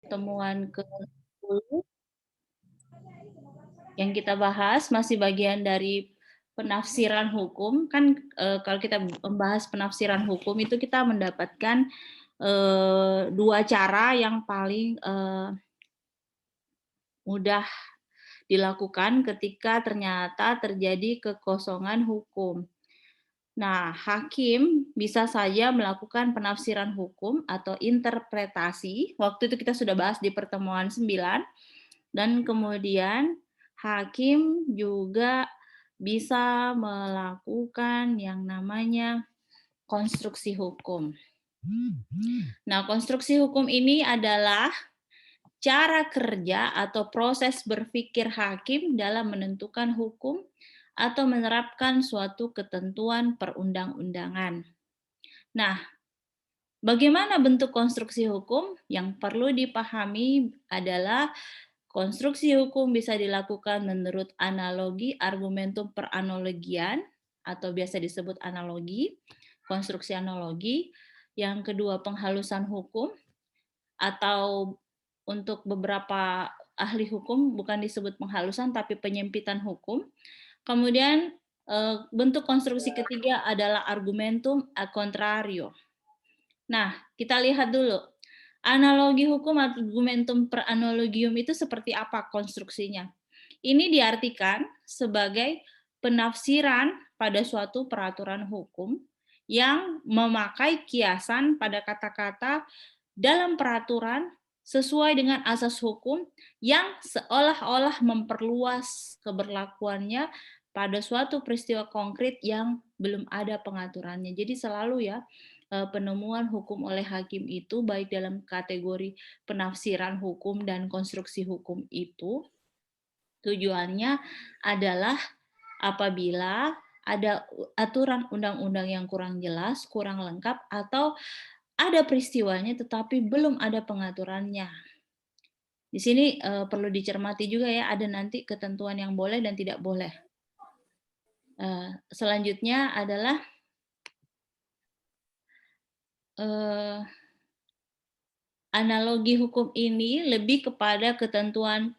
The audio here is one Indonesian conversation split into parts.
Pertemuan ke-10 yang kita bahas masih bagian dari penafsiran hukum. Kan kalau kita membahas penafsiran hukum itu kita mendapatkan dua cara yang paling mudah dilakukan ketika ternyata terjadi kekosongan hukum. Nah, hakim bisa saja melakukan penafsiran hukum atau interpretasi. Waktu itu kita sudah bahas di pertemuan 9. Dan kemudian hakim juga bisa melakukan yang namanya konstruksi hukum. Nah, konstruksi hukum ini adalah cara kerja atau proses berpikir hakim dalam menentukan hukum atau menerapkan suatu ketentuan perundang-undangan. Nah, bagaimana bentuk konstruksi hukum? Yang perlu dipahami adalah konstruksi hukum bisa dilakukan menurut analogi argumentum peranalogian atau biasa disebut analogi, konstruksi analogi. Yang kedua, penghalusan hukum atau untuk beberapa ahli hukum bukan disebut penghalusan tapi penyempitan hukum. Kemudian bentuk konstruksi ketiga adalah argumentum a contrario. Nah, kita lihat dulu. Analogi hukum atau argumentum per analogium itu seperti apa konstruksinya? Ini diartikan sebagai penafsiran pada suatu peraturan hukum yang memakai kiasan pada kata-kata dalam peraturan sesuai dengan asas hukum yang seolah-olah memperluas keberlakuannya pada suatu peristiwa konkret yang belum ada pengaturannya. Jadi selalu ya, penemuan hukum oleh hakim itu baik dalam kategori penafsiran hukum dan konstruksi hukum itu tujuannya adalah apabila ada aturan undang-undang yang kurang jelas, kurang lengkap, atau ada peristiwanya tetapi belum ada pengaturannya. Di sini perlu dicermati juga ya, ada nanti ketentuan yang boleh dan tidak boleh. Selanjutnya adalah analogi hukum ini lebih kepada ketentuan.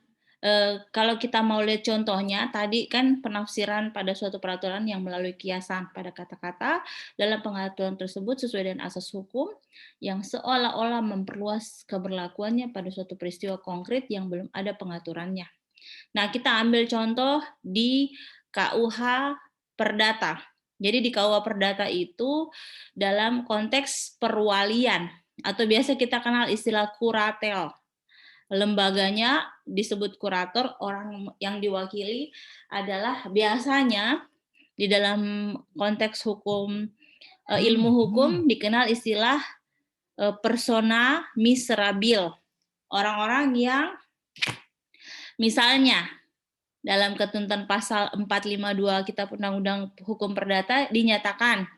Kalau kita mau lihat contohnya, tadi kan penafsiran pada suatu peraturan yang melalui kiasan pada kata-kata dalam pengaturan tersebut sesuai dengan asas hukum yang seolah-olah memperluas keberlakuannya pada suatu peristiwa konkret yang belum ada pengaturannya. Nah, kita ambil contoh di KUH Perdata. Jadi di KUH Perdata itu dalam konteks perwalian atau biasa kita kenal istilah kuratel. Lembaganya disebut kurator, orang yang diwakili adalah biasanya di dalam konteks hukum, ilmu hukum dikenal istilah persona miserabil. Orang-orang yang misalnya dalam ketentuan pasal 452 Kitab Undang-Undang Hukum Perdata dinyatakan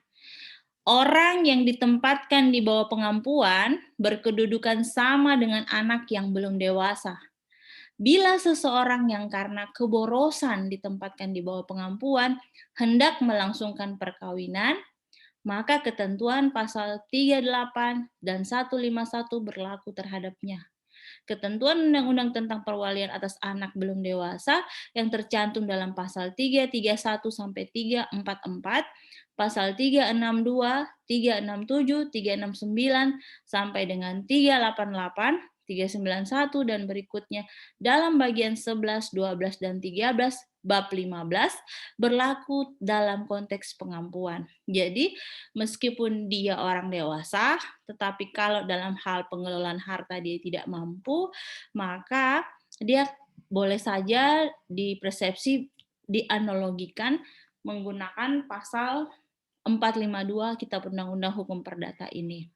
orang yang ditempatkan di bawah pengampuan berkedudukan sama dengan anak yang belum dewasa. Bila seseorang yang karena keborosan ditempatkan di bawah pengampuan hendak melangsungkan perkawinan, maka ketentuan pasal 38 dan 151 berlaku terhadapnya. Ketentuan undang-undang tentang perwalian atas anak belum dewasa yang tercantum dalam pasal 331 sampai 344, pasal 362, 367, 369 sampai dengan 388, 391 dan berikutnya dalam bagian 11, 12 dan 13 bab 15 berlaku dalam konteks pengampuan. Jadi meskipun dia orang dewasa, tetapi kalau dalam hal pengelolaan harta dia tidak mampu, maka dia boleh saja dipersepsi dianalogikan menggunakan pasal 452 Kitab Undang-Undang Hukum Perdata ini.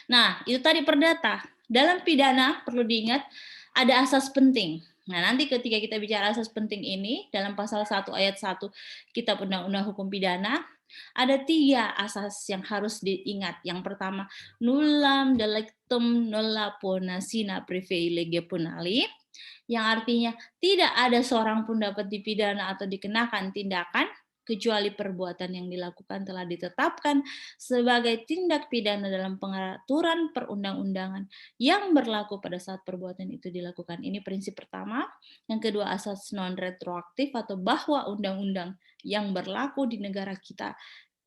Nah, itu tadi perdata. Dalam pidana perlu diingat ada asas penting. Nah, nanti ketika kita bicara asas penting ini, dalam pasal 1 ayat 1 Kitab Undang-Undang Hukum Pidana, ada 3 asas yang harus diingat. Yang pertama, nullam delictum nulla pona sine praevei lege punali, yang artinya tidak ada seorang pun dapat dipidana atau dikenakan tindakan kecuali perbuatan yang dilakukan telah ditetapkan sebagai tindak pidana dalam pengaturan perundang-undangan yang berlaku pada saat perbuatan itu dilakukan. Ini prinsip pertama. Yang kedua, asas non-retroaktif atau bahwa undang-undang yang berlaku di negara kita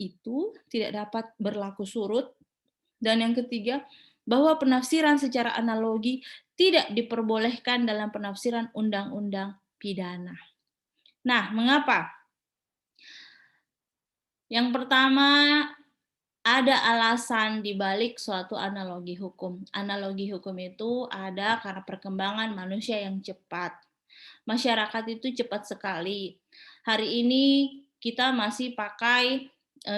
itu tidak dapat berlaku surut. Dan yang ketiga, bahwa penafsiran secara analogi tidak diperbolehkan dalam penafsiran undang-undang pidana. Nah, mengapa? Yang pertama, ada alasan di balik suatu analogi hukum. Analogi hukum itu ada karena perkembangan manusia yang cepat. Masyarakat itu cepat sekali. Hari ini kita masih pakai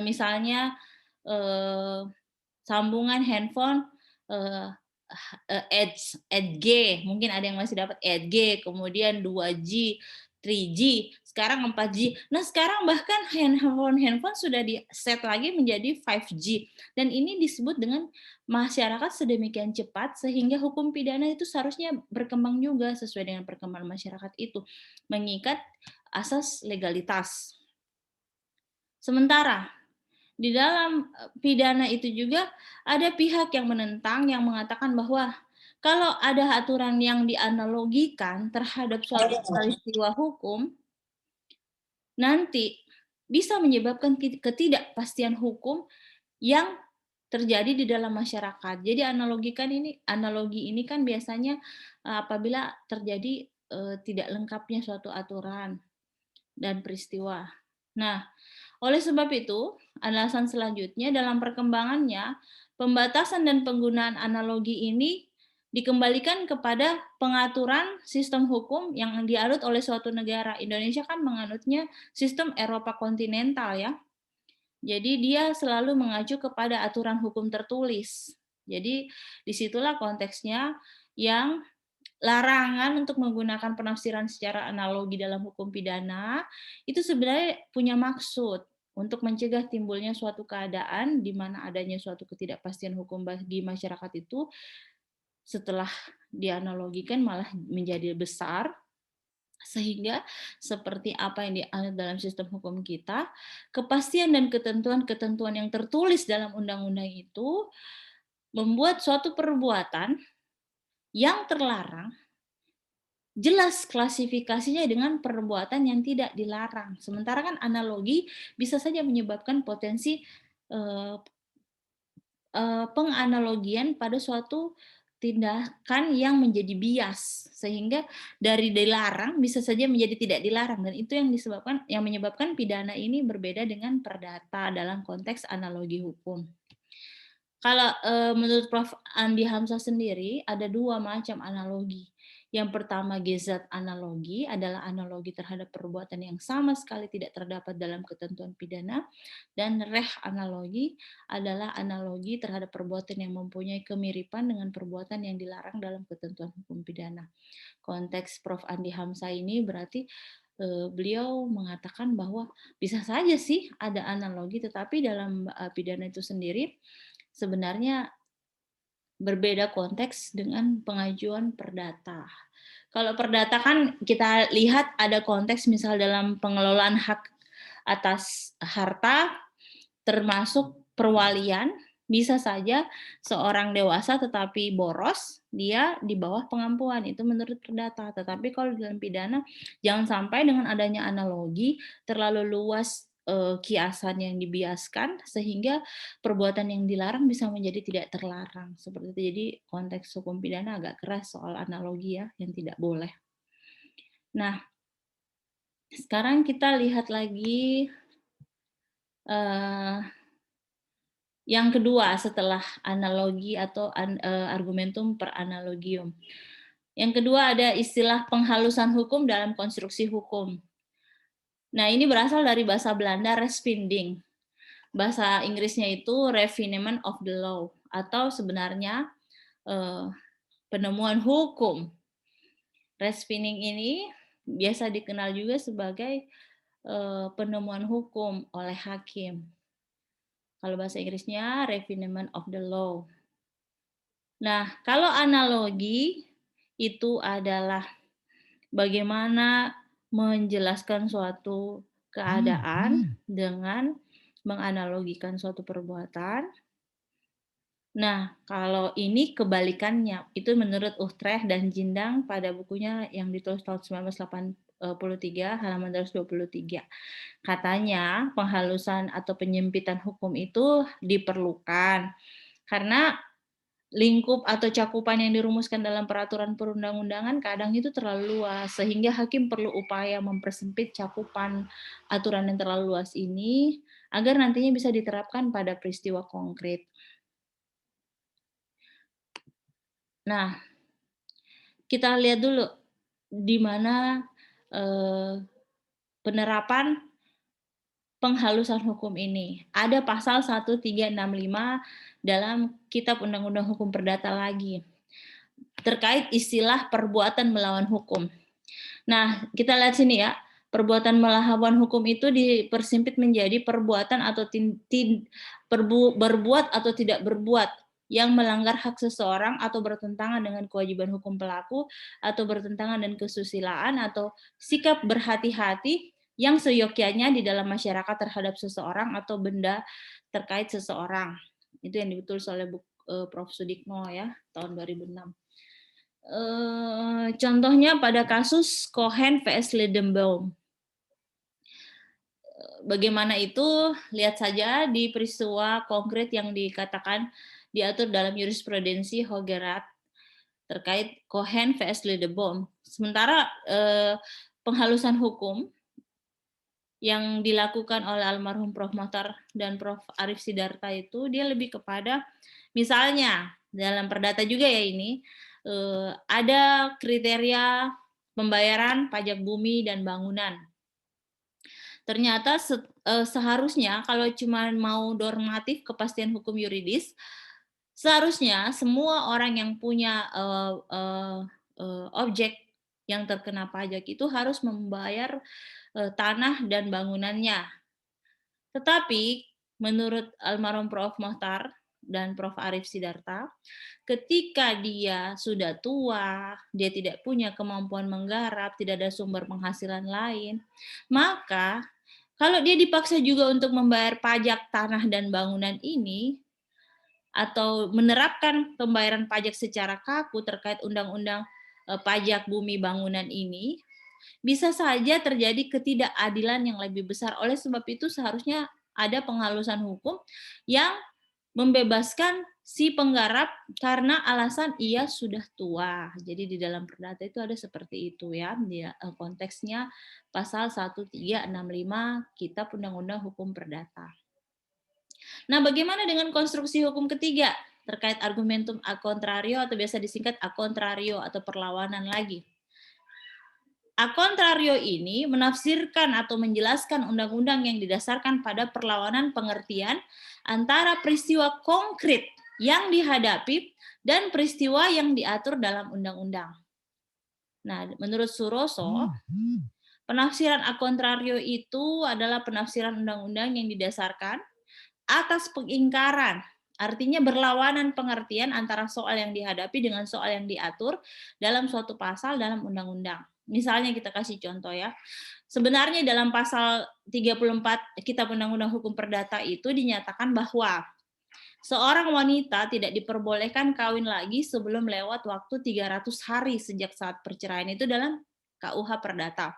misalnya eh, sambungan handphone eh, Edge, Edge G, mungkin ada yang masih dapat Edge G, kemudian 2G, 3G, sekarang 4G. Nah, sekarang bahkan handphone sudah di-set lagi menjadi 5G. Dan ini disebut dengan masyarakat sedemikian cepat sehingga hukum pidana itu seharusnya berkembang juga sesuai dengan perkembangan masyarakat itu, mengikat asas legalitas. Sementara di dalam pidana itu juga ada pihak yang menentang, yang mengatakan bahwa kalau ada aturan yang dianalogikan terhadap suatu peristiwa hukum, nanti bisa menyebabkan ketidakpastian hukum yang terjadi di dalam masyarakat. Jadi analogi ini kan biasanya apabila terjadi tidak lengkapnya suatu aturan dan peristiwa. Nah, oleh sebab itu, alasan selanjutnya dalam perkembangannya, pembatasan dan penggunaan analogi ini dikembalikan kepada pengaturan sistem hukum yang dianut oleh suatu negara. Indonesia kan menganutnya sistem Eropa kontinental ya. Jadi dia selalu mengacu kepada aturan hukum tertulis. Jadi disitulah konteksnya yang larangan untuk menggunakan penafsiran secara analogi dalam hukum pidana itu sebenarnya punya maksud untuk mencegah timbulnya suatu keadaan di mana adanya suatu ketidakpastian hukum bagi masyarakat itu setelah dianalogikan malah menjadi besar, sehingga seperti apa yang dianut dalam sistem hukum kita, kepastian dan ketentuan-ketentuan yang tertulis dalam undang-undang itu membuat suatu perbuatan yang terlarang jelas klasifikasinya dengan perbuatan yang tidak dilarang. Sementara kan analogi bisa saja menyebabkan potensi penganalogian pada suatu tindakan yang menjadi bias, sehingga dari dilarang bisa saja menjadi tidak dilarang, dan itu yang menyebabkan pidana ini berbeda dengan perdata dalam konteks analogi hukum. Kalau menurut Prof. Andi Hamzah sendiri ada dua macam analogi. Yang pertama gezat analogi adalah analogi terhadap perbuatan yang sama sekali tidak terdapat dalam ketentuan pidana, dan reh analogi adalah analogi terhadap perbuatan yang mempunyai kemiripan dengan perbuatan yang dilarang dalam ketentuan hukum pidana. Konteks Prof. Andi Hamzah ini berarti beliau mengatakan bahwa bisa saja sih ada analogi, tetapi dalam pidana itu sendiri sebenarnya berbeda konteks dengan pengajuan perdata. Kalau perdata kan kita lihat ada konteks misal dalam pengelolaan hak atas harta termasuk perwalian, bisa saja seorang dewasa tetapi boros, dia di bawah pengampuan, itu menurut perdata. Tetapi kalau dalam pidana, jangan sampai dengan adanya analogi terlalu luas kiasan yang dibiaskan, sehingga perbuatan yang dilarang bisa menjadi tidak terlarang. Seperti itu. Jadi konteks hukum pidana agak keras soal analogi ya, yang tidak boleh. Nah, sekarang kita lihat lagi yang kedua setelah analogi atau argumentum per analogium. Yang kedua ada istilah penghalusan hukum dalam konstruksi hukum. Nah, ini berasal dari bahasa Belanda respinding. Bahasa Inggrisnya itu refinement of the law, atau sebenarnya penemuan hukum. Respinding ini biasa dikenal juga sebagai penemuan hukum oleh hakim. Kalau bahasa Inggrisnya refinement of the law. Nah, kalau analogi itu adalah bagaimana menjelaskan suatu keadaan dengan menganalogikan suatu perbuatan. Nah, kalau ini kebalikannya, itu menurut Utrecht dan Jindang pada bukunya yang ditulis tahun 1983, halaman 223. Katanya, penghalusan atau penyempitan hukum itu diperlukan karena lingkup atau cakupan yang dirumuskan dalam peraturan perundang-undangan kadang itu terlalu luas, sehingga hakim perlu upaya mempersempit cakupan aturan yang terlalu luas ini agar nantinya bisa diterapkan pada peristiwa konkret. Nah, kita lihat dulu di mana penerapan penghalusan hukum ini. Ada pasal 1365 dalam Kitab Undang-Undang Hukum Perdata lagi, terkait istilah perbuatan melawan hukum. Nah, kita lihat sini ya, perbuatan melawan hukum itu dipersempit menjadi perbuatan atau berbuat atau tidak berbuat yang melanggar hak seseorang atau bertentangan dengan kewajiban hukum pelaku atau bertentangan dengan kesusilaan atau sikap berhati-hati yang seyogyanya di dalam masyarakat terhadap seseorang atau benda terkait seseorang. Itu yang ditulis oleh Prof. Sudikno ya, tahun 2006. Contohnya pada kasus Cohen vs Lindenbaum. Bagaimana itu? Lihat saja di peristiwa konkret yang dikatakan diatur dalam jurisprudensi Hogerat terkait Cohen vs Lindenbaum. Sementara penghalusan hukum yang dilakukan oleh almarhum Prof. Mohtar dan Prof. Arif Sidarta itu dia lebih kepada misalnya dalam perdata juga ya ini ada kriteria pembayaran pajak bumi dan bangunan. Ternyata seharusnya kalau cuma mau normatif kepastian hukum yuridis, seharusnya semua orang yang punya objek yang terkena pajak itu harus membayar tanah dan bangunannya. Tetapi menurut almarhum Prof. Mohtar dan Prof. Arif Sidarta, ketika dia sudah tua, dia tidak punya kemampuan menggarap, tidak ada sumber penghasilan lain, maka kalau dia dipaksa juga untuk membayar pajak tanah dan bangunan ini, atau menerapkan pembayaran pajak secara kaku terkait undang-undang pajak bumi bangunan ini, bisa saja terjadi ketidakadilan yang lebih besar. Oleh sebab itu seharusnya ada penghalusan hukum yang membebaskan si penggarap karena alasan ia sudah tua. Jadi di dalam perdata itu ada seperti itu ya. Konteksnya pasal 1365 Kitab Undang-Undang Hukum Perdata. Nah, bagaimana dengan konstruksi hukum ketiga terkait argumentum a contrario atau biasa disingkat a contrario atau perlawanan lagi? A contrario ini menafsirkan atau menjelaskan undang-undang yang didasarkan pada perlawanan pengertian antara peristiwa konkret yang dihadapi dan peristiwa yang diatur dalam undang-undang. Nah, menurut Suroso, penafsiran a contrario itu adalah penafsiran undang-undang yang didasarkan atas pengingkaran, artinya berlawanan pengertian antara soal yang dihadapi dengan soal yang diatur dalam suatu pasal dalam undang-undang. Misalnya kita kasih contoh ya. Sebenarnya dalam pasal 34 Kitab Undang-Undang Hukum Perdata itu dinyatakan bahwa seorang wanita tidak diperbolehkan kawin lagi sebelum lewat waktu 300 hari sejak saat perceraian, itu dalam KUH Perdata.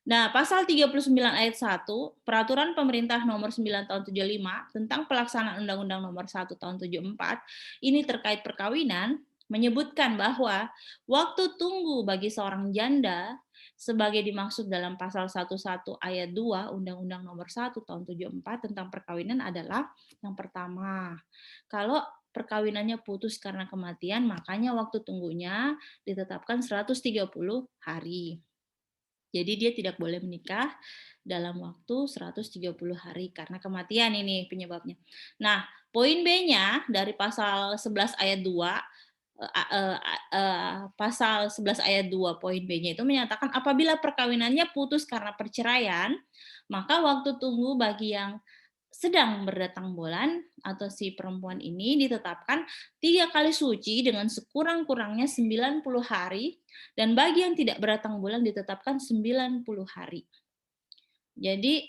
Nah, pasal 39 ayat 1, Peraturan Pemerintah Nomor 9 Tahun 75 tentang pelaksanaan Undang-Undang Nomor 1 Tahun 74, ini terkait perkawinan, menyebutkan bahwa waktu tunggu bagi seorang janda sebagai dimaksud dalam pasal 11 ayat 2 Undang-Undang Nomor 1 Tahun 74 tentang perkawinan adalah yang pertama, kalau perkawinannya putus karena kematian, makanya waktu tunggunya ditetapkan 130 hari. Jadi dia tidak boleh menikah dalam waktu 130 hari karena kematian ini penyebabnya. Nah, poin B-nya dari pasal 11 ayat 2 pasal 11 ayat 2 poin B-nya itu menyatakan apabila perkawinannya putus karena perceraian, maka waktu tunggu bagi yang sedang berdatang bulan atau si perempuan ini ditetapkan 3 kali suci dengan sekurang-kurangnya 90 hari dan bagi yang tidak berdatang bulan ditetapkan 90 hari. Jadi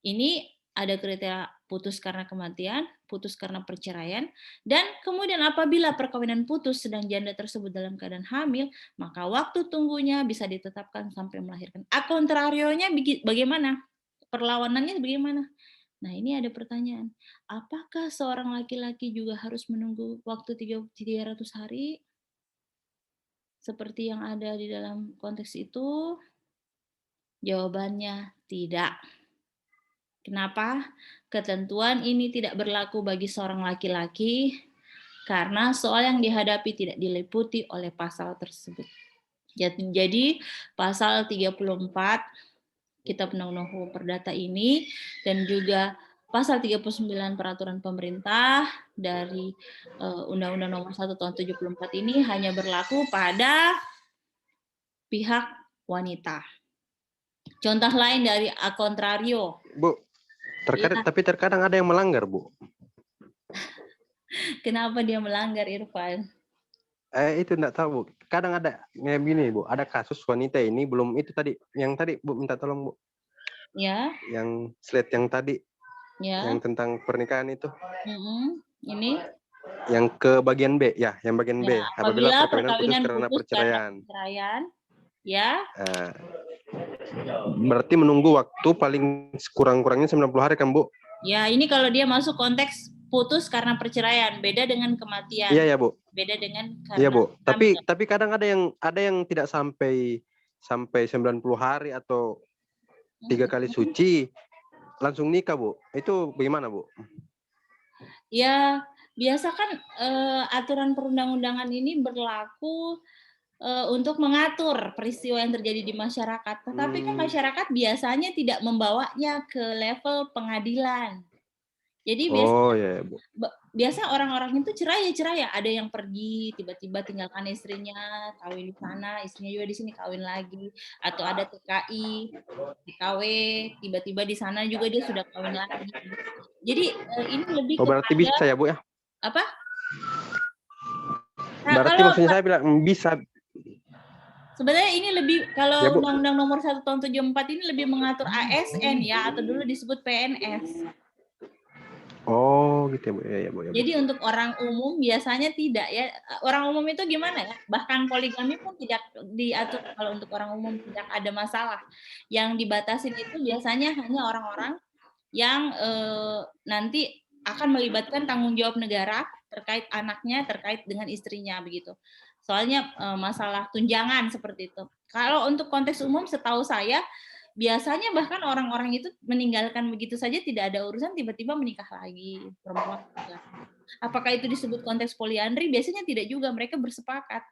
ini ada kriteria putus karena kematian, putus karena perceraian, dan kemudian apabila perkawinan putus sedang janda tersebut dalam keadaan hamil, maka waktu tunggunya bisa ditetapkan sampai melahirkan. A contrario-nya bagaimana? Perlawanannya bagaimana? Nah, ini ada pertanyaan. Apakah seorang laki-laki juga harus menunggu waktu 300 hari seperti yang ada di dalam konteks itu? Jawabannya tidak. Kenapa? Ketentuan ini tidak berlaku bagi seorang laki-laki karena soal yang dihadapi tidak diliputi oleh pasal tersebut. Jadi pasal 34 Kitab Undang-Undang Hukum Perdata ini dan juga pasal 39 peraturan pemerintah dari Undang-Undang Nomor 1 Tahun 74 ini hanya berlaku pada pihak wanita. Contoh lain dari a contrario. Bu, Ya, tapi terkadang ada yang melanggar, Bu. kenapa dia melanggar, Irfan? Itu enggak tahu, Bu. Kadang ada kayak gini, Bu. Ada kasus wanita ini belum itu tadi, yang tadi Bu minta tolong, Bu. Ya, Yang slide yang tadi, yang ya. tentang pernikahan itu. Ini Yang ke bagian B, ya, yang bagian ya, B. Apabila apabila perkawinan putus perkawinan karena putus karena perceraian. perceraian, ya. Berarti menunggu waktu paling kurang-kurangnya 90 hari kan, Bu? Ya, ini kalau dia masuk konteks putus karena perceraian, beda dengan kematian. Iya ya, Bu. Beda dengan Iya, karena Bu. hamil. Tapi kadang ada yang tidak sampai 90 hari atau 3 kali suci langsung nikah, Bu. Itu bagaimana, Bu? Ya, biasa kan aturan perundang-undangan ini berlaku untuk mengatur peristiwa yang terjadi di masyarakat. Tetapi kan masyarakat biasanya tidak membawanya ke level pengadilan. Jadi Oh ya, Bu. biasa orang-orang itu cerai ya, ada yang pergi tiba-tiba tinggalkan istrinya, kawin di sana, istrinya juga di sini kawin lagi, atau ada TKI, TKW, tiba-tiba di sana juga dia sudah kawin lagi. Jadi ini lebih Oh, berarti kepada bisa ya, Bu ya? apa? Nah, Berarti kalau maksudnya saya bilang bisa. sebenarnya ini lebih Ya, kalau Bu. Undang-Undang Nomor 1 Tahun 74 ini lebih mengatur ASN ya, atau dulu disebut PNS. Oh, gitu ya, Bu. Ya, Bu, ya, Bu. Jadi untuk orang umum biasanya tidak ya. Orang umum itu gimana ya? Bahkan poligami pun tidak diatur kalau untuk orang umum tidak ada masalah. Yang dibatasin itu biasanya hanya orang-orang yang nanti akan melibatkan tanggung jawab negara terkait anaknya, terkait dengan istrinya begitu. Soalnya masalah tunjangan seperti itu. Kalau untuk konteks umum setahu saya biasanya bahkan orang-orang itu meninggalkan begitu saja tidak ada urusan tiba-tiba menikah lagi perempuan juga. Apakah itu disebut konteks poliandri? Biasanya tidak juga, mereka bersepakat.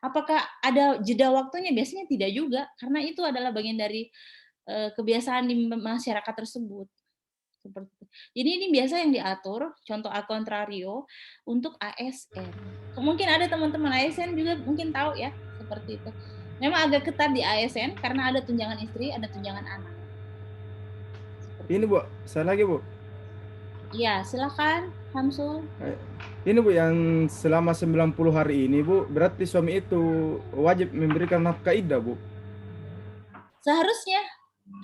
Apakah ada jeda waktunya? Biasanya tidak juga, karena itu adalah bagian dari kebiasaan di masyarakat tersebut. Seperti itu. Jadi ini biasa yang diatur, contoh a contrario untuk ASN. Mungkin ada teman-teman ASN juga mungkin tahu ya, seperti itu. Memang agak ketat di ASN karena ada tunjangan istri, ada tunjangan anak. Ini Bu, saya lagi Bu. Iya, silakan Hamsul. Ini Bu, yang selama 90 hari ini Bu, berarti suami itu wajib memberikan nafkah iddah Bu? Seharusnya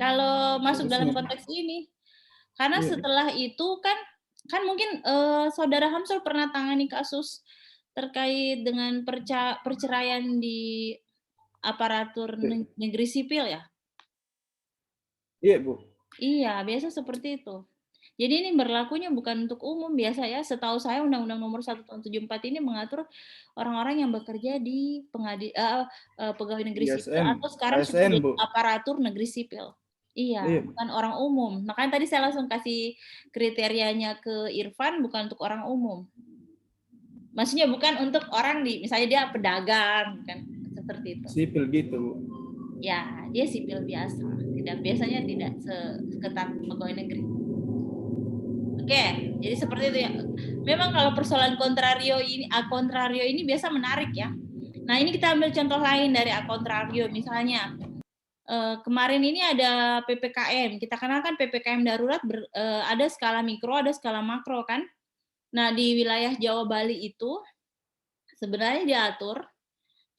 kalau masuk dalam Seharusnya. konteks ini. Karena Iya. setelah itu kan mungkin saudara Hamsul pernah tangani kasus terkait dengan perceraian di aparatur negeri sipil ya? Iya Bu. Iya, biasa seperti itu. Jadi ini berlakunya bukan untuk umum biasa ya. Setahu saya Undang-Undang Nomor 1 Tahun 74 ini mengatur orang-orang yang bekerja di pegawai negeri sipil ISN, atau sekarang sudah ASN jadi Bu. aparatur negeri sipil. Iya, Iya. bukan orang umum. Makanya tadi saya langsung kasih kriterianya ke Irfan bukan untuk orang umum. Maksudnya bukan untuk orang misalnya dia pedagang kan seperti itu. Sipil gitu Bu. Ya, dia sipil biasa. Biasanya tidak seketat pegawai negeri. Oke, jadi seperti itu ya. Memang kalau persoalan a contrario ini biasa menarik ya. Nah, ini kita ambil contoh lain dari a contrario. Misalnya, kemarin ini ada PPKM. Kita kenalkan PPKM darurat ada skala mikro, ada skala makro kan. Nah, di wilayah Jawa Bali itu sebenarnya diatur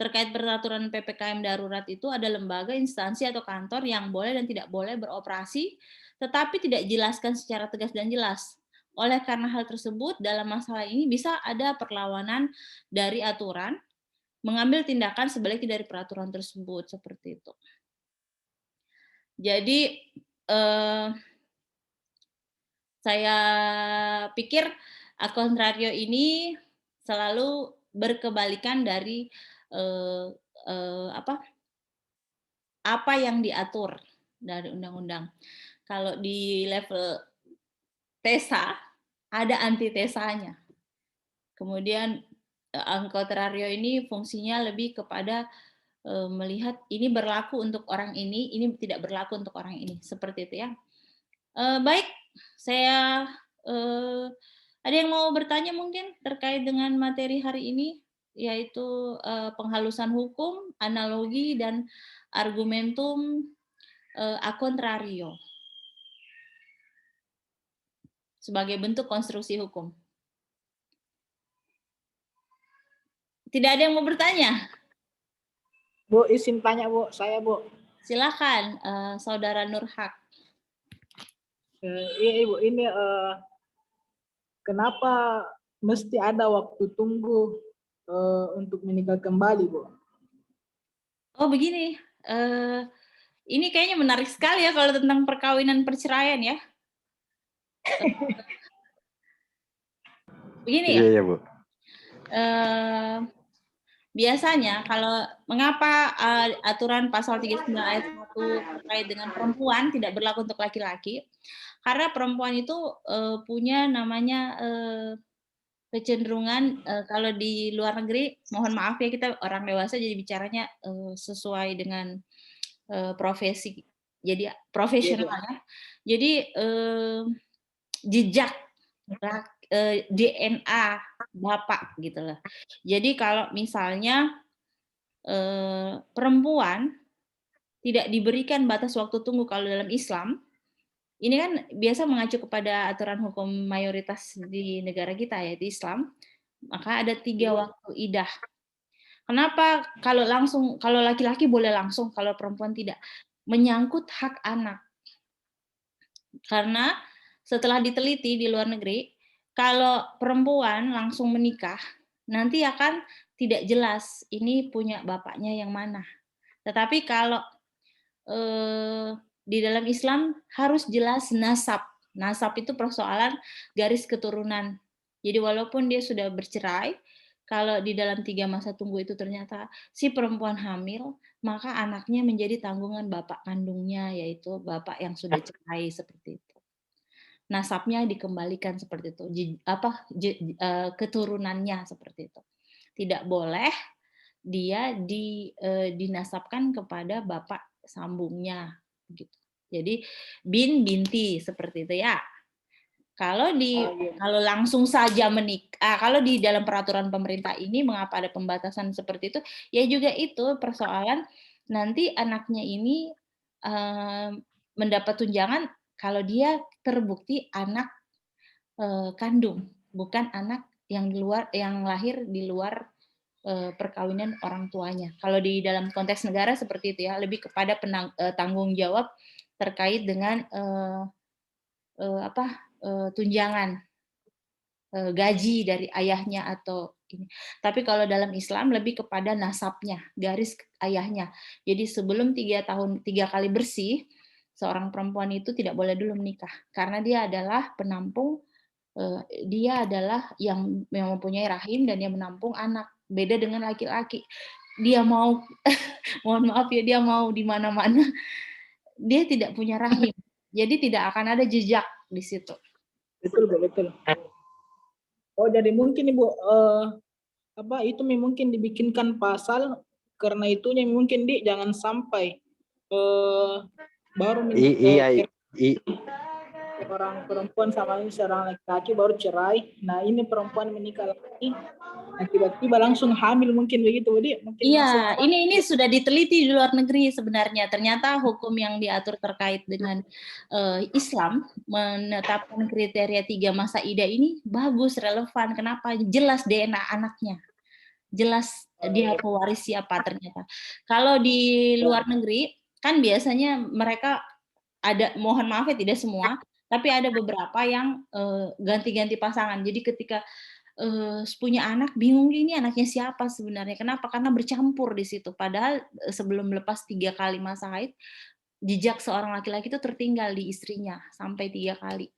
Terkait peraturan PPKM darurat itu ada lembaga, instansi, atau kantor yang boleh dan tidak boleh beroperasi, tetapi tidak dijelaskan secara tegas dan jelas. Oleh karena hal tersebut, dalam masalah ini bisa ada perlawanan dari aturan, mengambil tindakan sebaliknya dari peraturan tersebut, seperti itu. Jadi, saya pikir a contrario ini selalu berkebalikan dari apa yang diatur dari undang-undang. Kalau di level TESA ada antitesanya. Kemudian a contrario ini fungsinya lebih kepada melihat ini berlaku untuk orang ini tidak berlaku untuk orang ini, seperti itu ya. Baik, saya ada yang mau bertanya mungkin terkait dengan materi hari ini, yaitu penghalusan hukum, analogi, dan argumentum a contrario sebagai bentuk konstruksi hukum. Tidak ada yang mau bertanya? Bu, izin tanya Bu, saya Bu. Silakan, Saudara Nurhak. Iya Ibu, ini kenapa mesti ada waktu tunggu untuk menikah kembali Bu? Oh begini, ini kayaknya menarik sekali ya kalau tentang perkawinan perceraian ya. Begini ya. Iya, Bu. Biasanya kalau mengapa aturan pasal 39 ayat 1 terkait dengan perempuan tidak berlaku untuk laki-laki? Karena perempuan itu punya namanya kecenderungan kalau di luar negeri, mohon maaf ya kita orang dewasa jadi bicaranya sesuai dengan profesi, jadi profesional ya. Jadi jejak DNA bapak gitu loh. Jadi kalau misalnya perempuan tidak diberikan batas waktu tunggu kalau dalam Islam, ini kan biasa mengacu kepada aturan hukum mayoritas di negara kita yaitu Islam, maka ada 3 waktu idah. Kenapa kalau laki-laki boleh langsung, kalau perempuan tidak? Menyangkut hak anak. Karena setelah diteliti di luar negeri, kalau perempuan langsung menikah, nanti akan tidak jelas ini punya bapaknya yang mana. Tetapi kalau di dalam Islam harus jelas nasab. Nasab itu persoalan garis keturunan. Jadi walaupun dia sudah bercerai, kalau di dalam 3 masa tunggu itu ternyata si perempuan hamil, maka anaknya menjadi tanggungan bapak kandungnya, yaitu bapak yang sudah cerai seperti itu. Nasabnya dikembalikan seperti itu, keturunannya seperti itu. Tidak boleh dia dinasabkan kepada bapak sambungnya gitu. Jadi binti seperti itu ya. Kalau langsung saja menikah, kalau di dalam peraturan pemerintah ini mengapa ada pembatasan seperti itu? Ya juga itu persoalan nanti anaknya ini mendapat tunjangan kalau dia terbukti anak kandung, bukan anak yang lahir di luar perkawinan orang tuanya. Kalau di dalam konteks negara seperti itu ya, lebih kepada tanggung jawab terkait dengan tunjangan gaji dari ayahnya atau ini. Tapi kalau dalam Islam lebih kepada nasabnya, garis ayahnya. Jadi sebelum 3 kali bersih, seorang perempuan itu tidak boleh dulu menikah karena dia adalah penampung, dia adalah yang mempunyai rahim dan yang menampung anak. Beda dengan laki-laki. Dia mau mohon maaf ya, dia mau di mana-mana, dia tidak punya rahim. Jadi tidak akan ada jejak di situ. Betul, betul. Oh, jadi mungkin Ibu itu mungkin dibikinkan pasal karena itunya mungkin jangan sampai baru Iya. orang perempuan sama ini seorang laki-laki baru cerai. Nah, ini perempuan menikah lagi, nah, tiba-tiba langsung hamil mungkin begitu, Iya, ini sudah diteliti di luar negeri sebenarnya. Ternyata hukum yang diatur terkait dengan Islam menetapkan kriteria 3 masa idah ini bagus, relevan. Kenapa? Jelas DNA anaknya, jelas dia pewaris siapa ternyata. Kalau di luar negeri kan biasanya mereka ada, mohon maaf ya tidak semua, tapi ada beberapa yang ganti-ganti pasangan. Jadi ketika punya anak bingung ini anaknya siapa sebenarnya. Kenapa? Karena bercampur di situ. Padahal sebelum lepas 3 kali masa haid, jejak seorang laki-laki itu tertinggal di istrinya sampai 3 kali.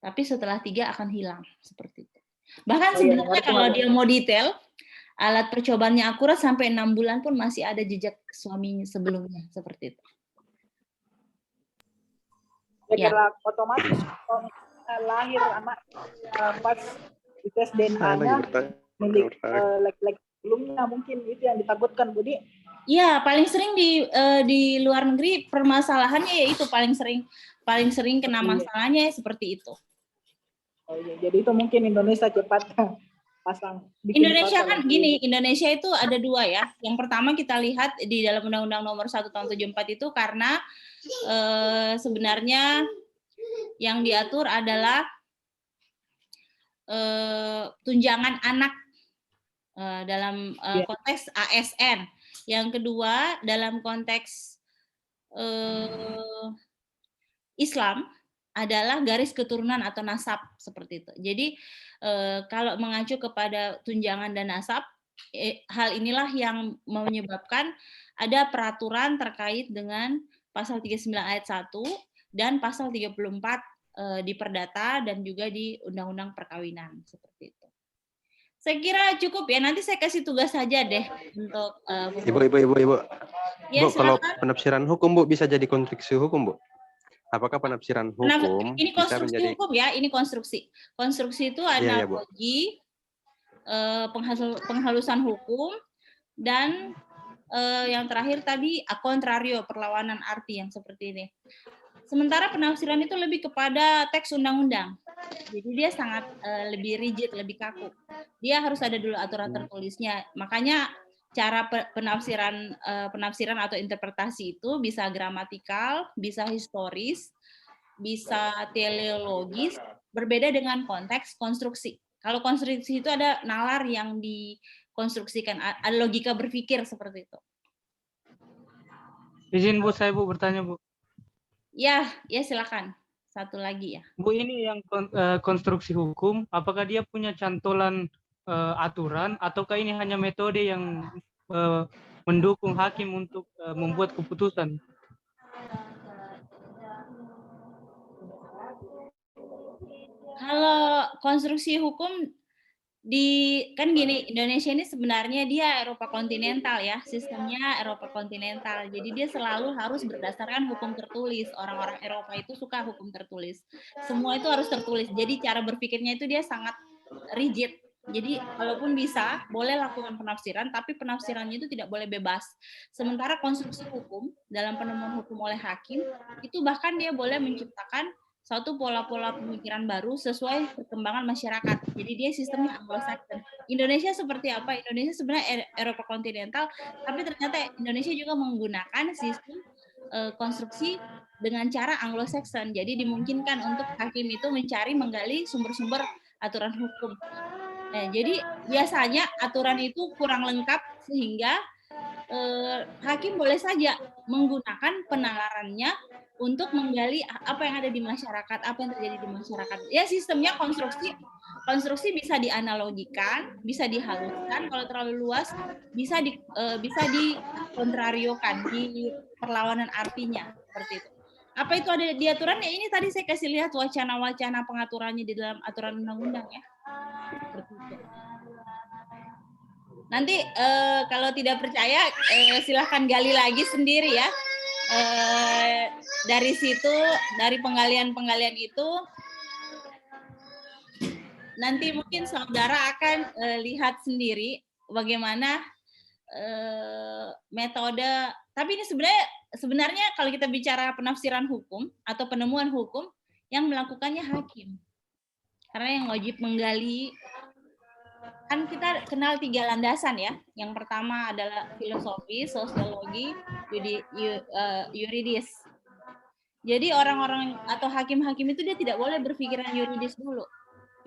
Tapi setelah 3 akan hilang seperti itu. Bahkan sebenarnya kalau dia mau detail, alat percobaannya akurat sampai 6 bulan pun masih ada jejak suaminya sebelumnya seperti itu. Ya. Otomatis kalau lahir anak pas tes DNA-nya milik laki-laki sebelumnya, mungkin itu yang ditakutkan, Budi. Iya, paling sering di luar negeri permasalahannya ya itu paling sering kena masalahnya seperti itu. Oh iya, jadi itu mungkin Indonesia cepat pasang. Indonesia kan gini, Indonesia itu ada 2 ya. Yang pertama kita lihat di dalam Undang-Undang Nomor 1 Tahun 74 itu karena sebenarnya yang diatur adalah tunjangan anak dalam konteks ASN. Yang kedua dalam konteks Islam adalah garis keturunan atau nasab seperti itu. Jadi kalau mengacu kepada tunjangan dan nasab, hal inilah yang menyebabkan ada peraturan terkait dengan pasal 39 ayat 1 dan pasal 34 di Perdata dan juga di Undang-Undang Perkawinan seperti itu. Saya kira cukup ya. Nanti saya kasih tugas saja deh untuk Ibu. Ya, Bu, kalau penafsiran hukum Bu bisa jadi konstruksi hukum Bu? Apakah penafsiran hukum ini konstruksi bisa menjadi... hukum ya, ini konstruksi. Konstruksi itu analogi, penghalusan hukum, dan yang terakhir tadi contrario, perlawanan arti yang seperti ini. Sementara penafsiran itu lebih kepada teks undang-undang. Jadi dia sangat lebih rigid, lebih kaku. Dia harus ada dulu aturan tertulisnya. Makanya cara penafsiran atau interpretasi itu bisa gramatikal, bisa historis, bisa teleologis, berbeda dengan konteks konstruksi. Kalau konstruksi itu ada nalar yang dikonstruksikan, ada logika berpikir seperti itu. Izin Bu, saya Bu bertanya Bu. Ya silakan. Satu lagi ya. Bu, ini yang konstruksi hukum, apakah dia punya cantolan aturan ataukah ini hanya metode yang mendukung hakim untuk membuat keputusan? Kalau konstruksi hukum kan gini, Indonesia ini sebenarnya dia Eropa kontinental ya, sistemnya Eropa kontinental. Jadi dia selalu harus berdasarkan hukum tertulis. Orang-orang Eropa itu suka hukum tertulis. Semua itu harus tertulis. Jadi cara berpikirnya itu dia sangat rigid. Jadi kalaupun bisa, boleh lakukan penafsiran, tapi penafsirannya itu tidak boleh bebas. Sementara konstruksi hukum dalam penemuan hukum oleh hakim, itu bahkan dia boleh menciptakan suatu pola-pola pemikiran baru sesuai perkembangan masyarakat. Jadi dia sistemnya Anglo-Saxon. Indonesia seperti apa? Indonesia sebenarnya Eropa kontinental, tapi ternyata Indonesia juga menggunakan sistem konstruksi dengan cara Anglo-Saxon. Jadi dimungkinkan untuk hakim itu menggali sumber-sumber aturan hukum. Nah, jadi biasanya aturan itu kurang lengkap sehingga hakim boleh saja menggunakan penalarannya untuk menggali apa yang ada di masyarakat, apa yang terjadi di masyarakat. Ya sistemnya konstruksi bisa dianalogikan, bisa dihaluskan, kalau terlalu luas bisa dikontrariokan, di perlawanan artinya seperti itu. Apa itu ada di aturan? Ya ini tadi saya kasih lihat wacana-wacana pengaturannya di dalam aturan undang-undang ya. Seperti itu. Nanti kalau tidak percaya silahkan gali lagi sendiri ya. Dari situ, dari penggalian itu nanti mungkin saudara akan lihat sendiri bagaimana metode. Tapi ini sebenarnya kalau kita bicara penafsiran hukum atau penemuan hukum, yang melakukannya hakim. Karena yang wajib menggali, kan kita kenal 3 landasan ya. Yang pertama adalah filosofi, sosiologi, yuridis. Jadi orang-orang atau hakim-hakim itu dia tidak boleh berpikiran yuridis dulu.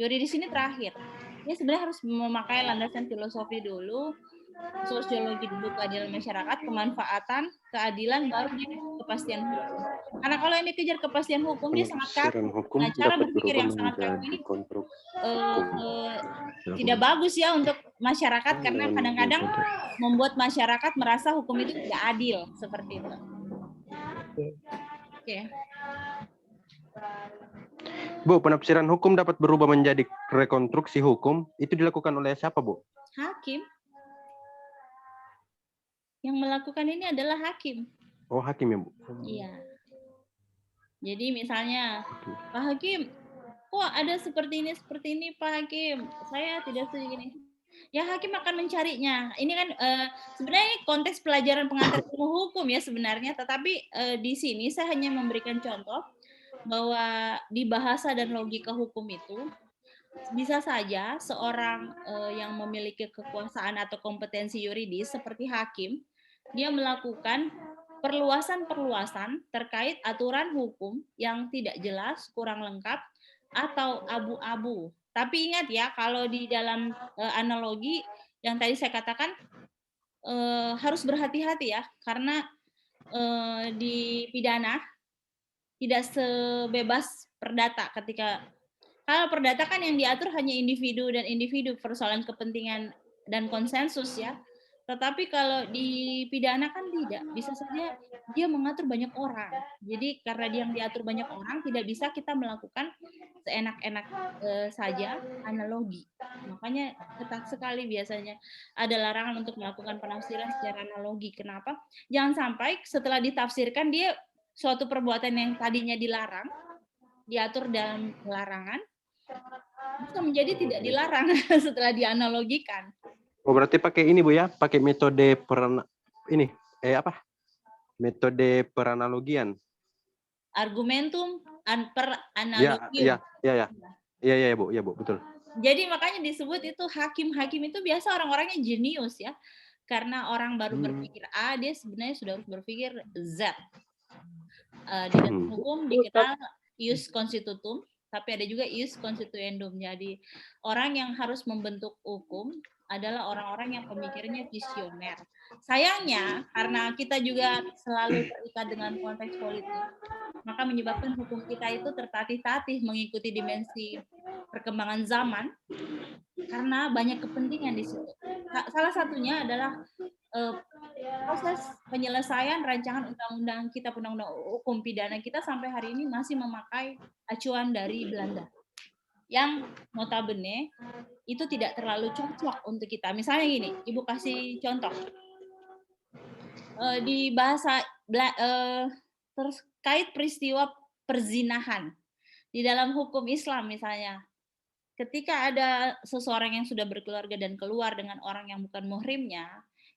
Yuridis ini terakhir. Dia sebenarnya harus memakai landasan filosofi dulu, sosiologi dulu keadilan masyarakat, kemanfaatan, keadilan, baru dia kepastian hukum. Karena kalau yang dikejar kepastian hukum dia sangat kaku. Hukum Nah, cara dapat berpikir berubah yang sangat kaku menjadi ini konstruk tidak bagus ya untuk masyarakat karena kadang-kadang membuat masyarakat merasa hukum itu tidak adil seperti itu. Oke. Bu, penafsiran hukum dapat berubah menjadi rekonstruksi hukum, itu dilakukan oleh siapa, Bu? Hakim. Yang melakukan ini adalah hakim. Oh, hakim ya, Bu? Iya. Jadi misalnya, Pak Hakim, kok ada seperti ini Pak Hakim, saya tidak setuju gini. Ya hakim akan mencarinya. Ini kan sebenarnya ini konteks pelajaran pengantar ilmu hukum ya sebenarnya, tetapi di sini saya hanya memberikan contoh bahwa di bahasa dan logika hukum itu bisa saja seorang yang memiliki kekuasaan atau kompetensi yuridis seperti hakim, dia melakukan perluasan-perluasan terkait aturan hukum yang tidak jelas, kurang lengkap, atau abu-abu. Tapi ingat ya, kalau di dalam analogi yang tadi saya katakan, harus berhati-hati ya, karena di pidana tidak sebebas perdata ketika kalau perdata kan yang diatur hanya individu dan individu, persoalan kepentingan dan konsensus ya. Tetapi kalau di pidana kan tidak, bisa saja dia mengatur banyak orang. Jadi karena dia yang diatur banyak orang, tidak bisa kita melakukan seenak-enak saja analogi. Makanya ketat sekali biasanya ada larangan untuk melakukan penafsiran secara analogi. Kenapa? Jangan sampai setelah ditafsirkan dia suatu perbuatan yang tadinya dilarang, diatur dalam larangan, bisa menjadi tidak dilarang setelah dianalogikan. Oh, berarti pakai ini, Bu ya? Pakai metode metode peranalogian. Argumentum per analogium. Iya, Bu. Ya, Bu, betul. Jadi makanya disebut itu hakim-hakim itu biasa orang-orangnya jenius ya. Karena orang baru berpikir A, dia sebenarnya sudah harus berpikir Z. Di dalam hukum dikenal ius constitutum, tapi ada juga ius constituendum. Jadi orang yang harus membentuk hukum adalah orang-orang yang pemikirannya visioner. Sayangnya karena kita juga selalu terikat dengan konteks politik, maka menyebabkan hukum kita itu tertatih-tatih mengikuti dimensi perkembangan zaman karena banyak kepentingan di situ. Salah satunya adalah proses penyelesaian rancangan undang-undang kita, undang-undang hukum pidana kita sampai hari ini masih memakai acuan dari Belanda yang notabene itu tidak terlalu cocok untuk kita. Misalnya gini, Ibu kasih contoh. Di bahasa terkait peristiwa perzinahan di dalam hukum Islam misalnya, ketika ada seseorang yang sudah berkeluarga dan keluar dengan orang yang bukan muhrimnya,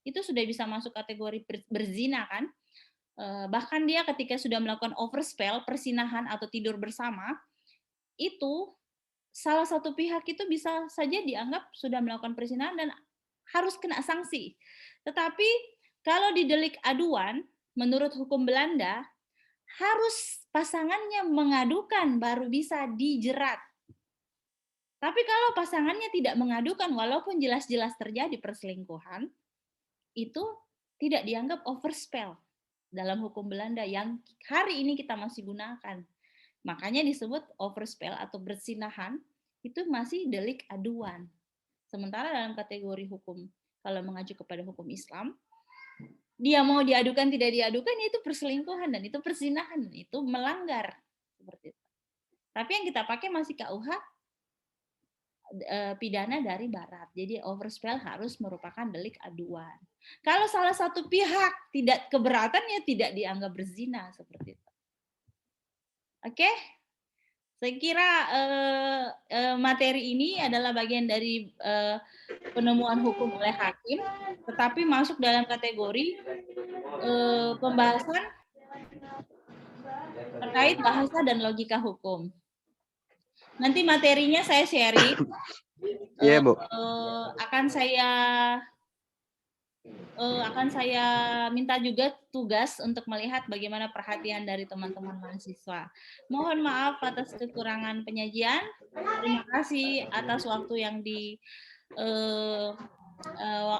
itu sudah bisa masuk kategori berzina kan? Bahkan dia ketika sudah melakukan overspell, persinahan atau tidur bersama, itu salah satu pihak itu bisa saja dianggap sudah melakukan perzinahan dan harus kena sanksi. Tetapi kalau di delik aduan, menurut hukum Belanda, harus pasangannya mengadukan baru bisa dijerat. Tapi kalau pasangannya tidak mengadukan, walaupun jelas-jelas terjadi perselingkuhan, itu tidak dianggap overspell dalam hukum Belanda yang hari ini kita masih gunakan. Makanya disebut overspell atau berzinahan itu masih delik aduan. Sementara dalam kategori hukum, kalau mengacu kepada hukum Islam, dia mau diadukan tidak diadukan itu perselingkuhan dan itu perzinahan, itu melanggar seperti itu. Tapi yang kita pakai masih KUH pidana dari barat. Jadi overspell harus merupakan delik aduan. Kalau salah satu pihak tidak keberatan ya tidak dianggap berzina seperti itu. Oke? Saya kira materi ini adalah bagian dari penemuan hukum oleh hakim, tetapi masuk dalam kategori pembahasan terkait bahasa dan logika hukum. Nanti materinya saya sharing. Iya, Bu. Akan saya minta juga tugas untuk melihat bagaimana perhatian dari teman-teman mahasiswa. Mohon maaf atas kekurangan penyajian. Terima kasih atas waktu yang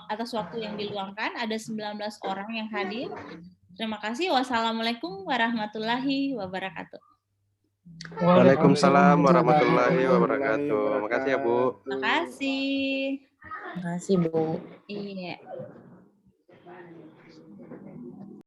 atas waktu yang diluangkan. Ada 19 orang yang hadir. Terima kasih. Wassalamualaikum warahmatullahi wabarakatuh. Waalaikumsalam warahmatullahi wabarakatuh. Makasih ya Bu. Terima kasih. Terima kasih, Bu. Iya.